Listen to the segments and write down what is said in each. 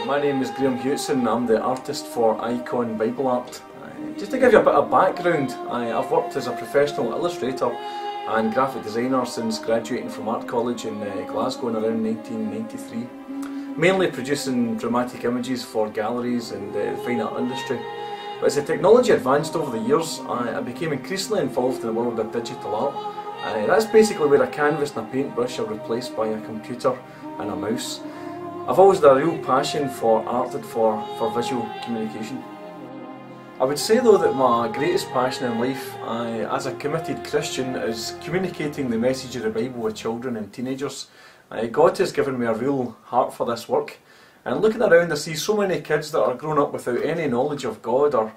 My name is Graeme Hewitson. I'm the artist for EikonBibleArt. Just to give you a bit of background, I've worked as a professional illustrator and graphic designer since graduating from art college in Glasgow in around 1993, mainly producing dramatic images for galleries and the fine art industry. But as the technology advanced over the years, I became increasingly involved in the world of digital art. That's basically where a canvas and a paintbrush are replaced by a computer and a mouse. I've always had a real passion for art and for visual communication. I would say though that my greatest passion in life as a committed Christian is communicating the message of the Bible with children and teenagers. God has given me a real heart for this work, and looking around I see so many kids that are grown up without any knowledge of God or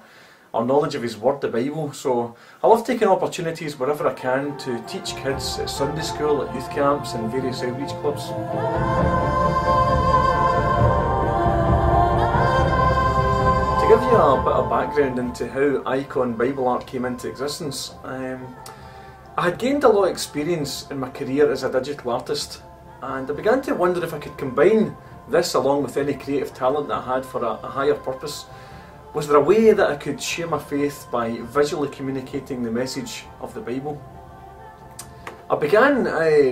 knowledge of His Word, the Bible. So I love taking opportunities wherever I can to teach kids at Sunday school, at youth camps and various outreach clubs. To give you a bit of background into how EikonBibleArt came into existence, I had gained a lot of experience in my career as a digital artist, and I began to wonder if I could combine this along with any creative talent that I had for a higher purpose. Was there a way that I could share my faith by visually communicating the message of the Bible? I began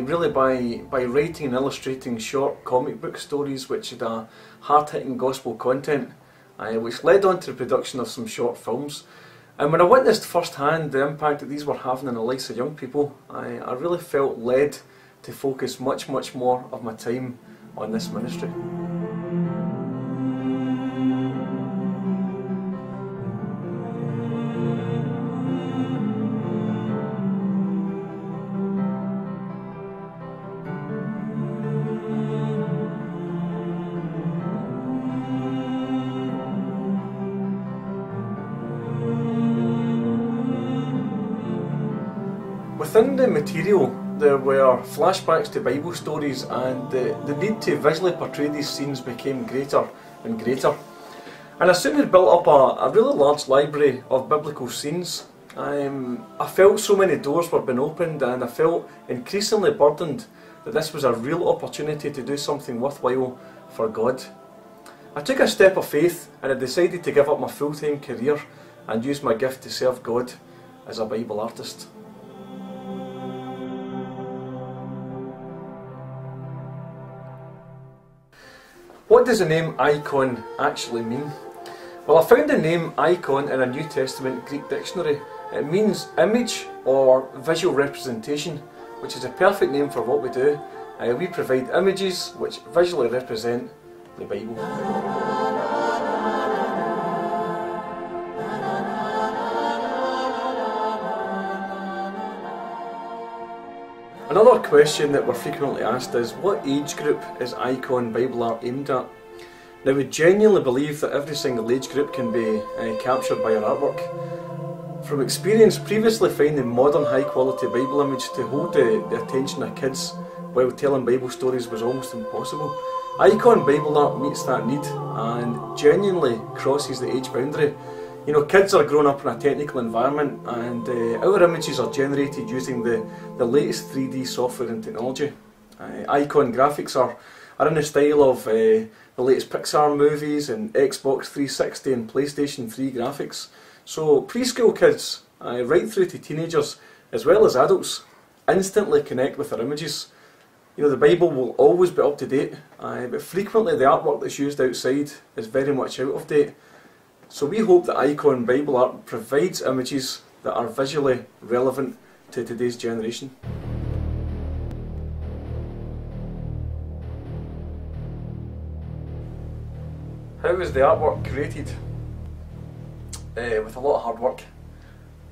really by writing and illustrating short comic book stories which had a hard-hitting gospel content, which led on to the production of some short films. And when I witnessed firsthand the impact that these were having on the lives of young people, I really felt led to focus much more of my time on this ministry. Within the material there were flashbacks to Bible stories, and the need to visually portray these scenes became greater and greater. And I soon had built up a really large library of biblical scenes. I felt so many doors were being opened, and I felt increasingly burdened that this was a real opportunity to do something worthwhile for God. I took a step of faith and I decided to give up my full-time career and use my gift to serve God as a Bible artist. What does the name Eikon actually mean? Well, I found the name Eikon in a New Testament Greek dictionary. It means image or visual representation, which is a perfect name for what we do. We provide images which visually represent the Bible. Another question that we're frequently asked is, what age group is EikonBibleArt aimed at? Now, we genuinely believe that every single age group can be captured by our artwork. From experience previously finding modern high quality Bible image to hold the attention of kids while telling Bible stories was almost impossible. EikonBibleArt meets that need and genuinely crosses the age boundary. You know, kids are growing up in a technical environment, and our images are generated using the latest 3D software and technology. Eikon graphics are in the style of the latest Pixar movies and Xbox 360 and PlayStation 3 graphics. So preschool kids, right through to teenagers, as well as adults, instantly connect with their images. You know, the Bible will always be up to date, but frequently the artwork that's used outside is very much out of date. So we hope that EikonBibleArt provides images that are visually relevant to today's generation. How was the artwork created? With a lot of hard work.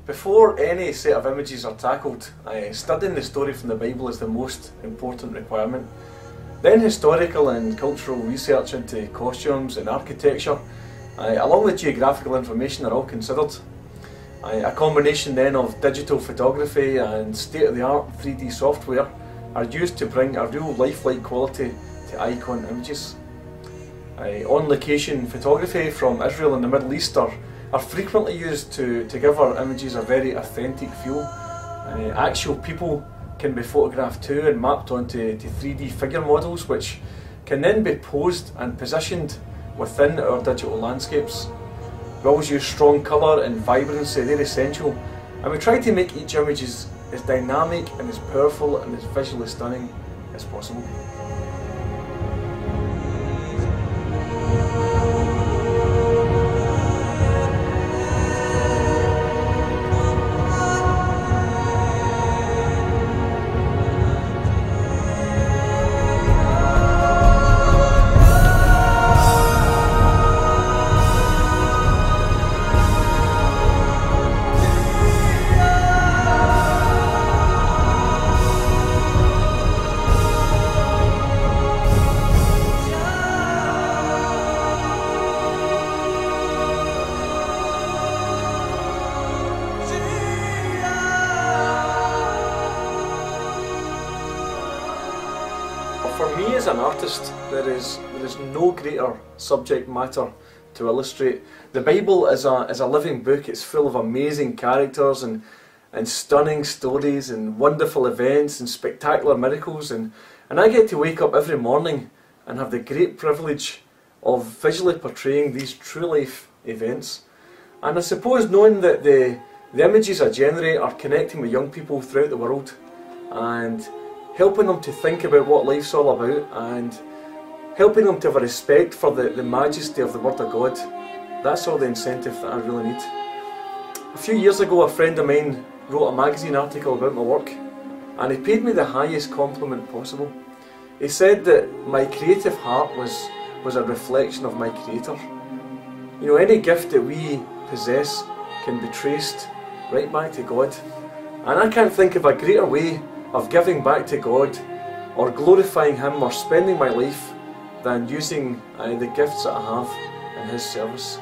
Before any set of images are tackled, studying the story from the Bible is the most important requirement. Then historical and cultural research into costumes and architecture, along with geographical information, are all considered. A combination then of digital photography and state-of-the-art 3D software are used to bring a real lifelike quality to Eikon images. On-location photography from Israel and the Middle East are frequently used to give our images a very authentic feel. Actual people can be photographed too and mapped onto 3D figure models, which can then be posed and positioned within our digital landscapes. We always use strong colour and vibrancy, they're essential, and we try to make each image as dynamic and as powerful and as visually stunning as possible. For me as an artist, there is no greater subject matter to illustrate. The Bible is a living book. It's full of amazing characters and stunning stories and wonderful events and spectacular miracles, and I get to wake up every morning and have the great privilege of visually portraying these true life events. And I suppose knowing that the images I generate are connecting with young people throughout the world and helping them to think about what life's all about and helping them to have a respect for the majesty of the Word of God, that's all the incentive that I really need. A few years ago, a friend of mine wrote a magazine article about my work, and he paid me the highest compliment possible. He said that my creative heart was a reflection of my Creator. You know, any gift that we possess can be traced right back to God, and I can't think of a greater way of giving back to God or glorifying Him or spending my life than using the gifts that I have in His service.